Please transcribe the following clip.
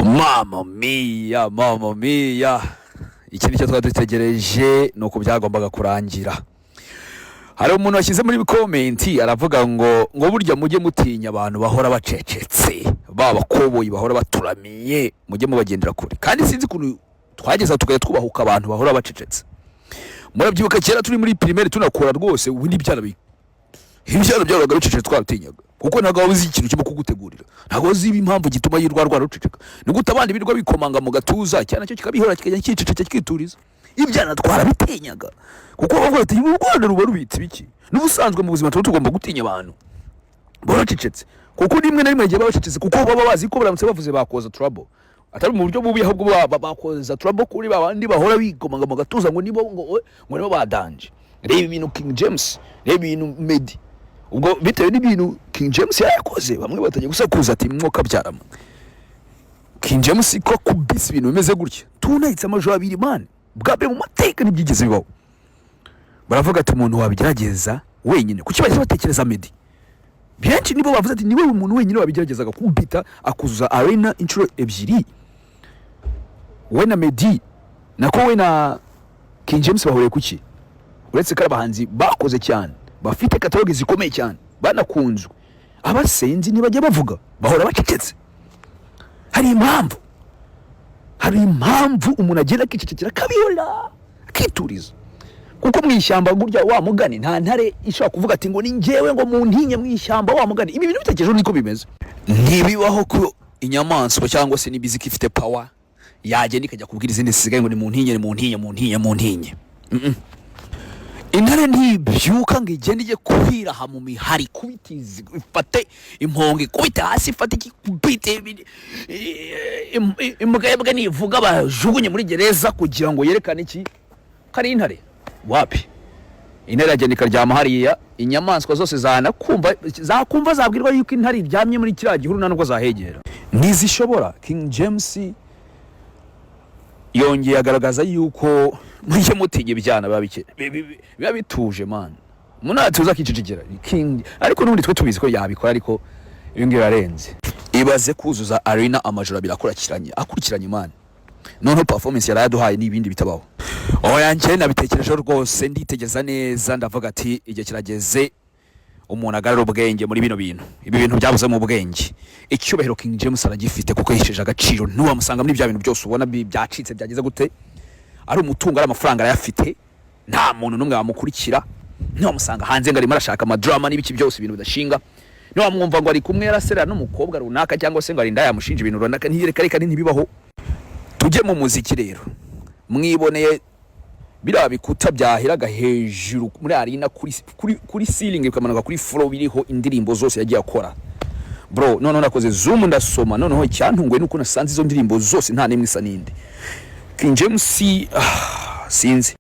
Mama mia. Iki nicyo twadutegereje nuko byagombaga kurangira. Hari umuntu washyize muri komenti aravuga ngo burya mujye mutinya abantu bahora bacecetse, baba koboyi bahora baturamiye, mujye mubagendera kure. Kandi sinzi kuntu twageza tukajya twubahuka abantu bahora bacecetse. Murabyibuka kera turi muri primaire tunakora rwose ubundi byara byaraga rucecetse twarutinyaga. Kuko ntago wabuze ikintu cyo kugutegurira. Ntago wazi impamvu gituma yirwa ruceceka. Ni gute abandi birwa bikomanga mu gatuza cyane cyo kikabihora kikajya kicecetse kikituriza. Ibyana twarabitinyaga. Kuko bavuga ati mu Rwanda ruba rubitse biki. N'ubusanzwe mu buzima tugomba gutinya abantu baracecetse. Kuko rimwe na rimwe giye babacecetse kuko baba bazi ko baramutse bavuze bakoza trouble. Atari mu buryo bubi ahubwo bakoza trouble kuri babandi bahora bikomanga mu gatuza ngo nibo badanje. Reba ibintu King James, reba ibintu Meddy. Ubwo bitewe n'ibintu King James yakoze bamwe batangiye gusakuza ati mwoka byarama. King James ko kubisa ibintu bimeze gutya. Tunahitse amajoro abiri man. Bwabe mu mateka nibyigeze bibaho. Baravuga ati umuntu wabigerageza wenyine. Kuki baje batekereza Meddy? Benshi nibo bavuze ati niwe umuntu wenyine wabigeragezaga kubita akuzuza arena inshuro ebyiri. We na Meddy nako we na King James bahuriye kuki? Uretse ko abahanzi bakoze cyane, bafite catalogue zikomeye cyane, banakunzwe. Abasenzi nibajye bavuga, bahora bacecetse. Hari impamvu umuntu agenda kicecekera kabiyora akituriza. Kuko mwishyamba gurya wa mugani nta ntare ishaka kuvuga ati ngo ni njewe ngo muntinye mwishyamba wa mugani. Ibi bintu bitekereje niko bimeze. Ntibibaho ko inyamaswa cyangwa se nibiziki ifite power yagenda ikajya kubwira izindi zisigaye ngo ni muntinye. Intare ntibyuka ngo igende ije kuhira ha mu mihari kubitizi ifate imponge kubita hasi ifate ikubite imbwa nivuga bajugunye muri gereza kugira ngo yerekane iki kari intare wapi. Intare agenda ikaryama hariya, inyamaswa zose zakumva zabwirwa yuko intare iryamye muri kiriya gihuru nanubwo zahegera ntizishobora. King James yongeye agaragaza yuko mujye mutinya ibyana biba bituje man. Umuntu atuza kicicigera King, ariko n'ubundi twe tubizi ko yabikora, ariko ibingiye yarenze. Ibaze kuzuza arena amajoro akurikiranye man. Noneho performance yaraduhaye n'ibindi bitabaho. Oya njye nabitekereje rwose nditegeza neza, ndavuga ati igihe kirageze umuntu agarura ubwenge muri bino bintu. Ibi bintu byabuze mu bwenge. Icyubahiro King James aragifite kuko yisheje agaciro. Ntuwamusanga muri bya bintu byose ubona byacitse byageze gute. Ari umutungo ari amafaranga arayafite, nta muntu numwe wamukurikira. Ntiwamusanga hanze ngo arimo arashaka amadrama n'ibiki byose ibintu bidashinga. Ntiwamwumva ngo ari kumwe yarasera n'umukobwa runaka cyangwa se ngo ari ndaya mushinja ibintu runaka. Ntiyereka ntibibaho. Tujye mu muziki rero. Mwiboneye bira bikuta byahiraga hejuru muri arena kuri ceiling bikamanuka kuri floor biriho indirimbo zose yagiye akora. Bro, none nakoze zoom ndasoma, noneho cyantungwe nuko nasanze izo ndirimbo zose nta nemwe isa ninde. King James sinzi.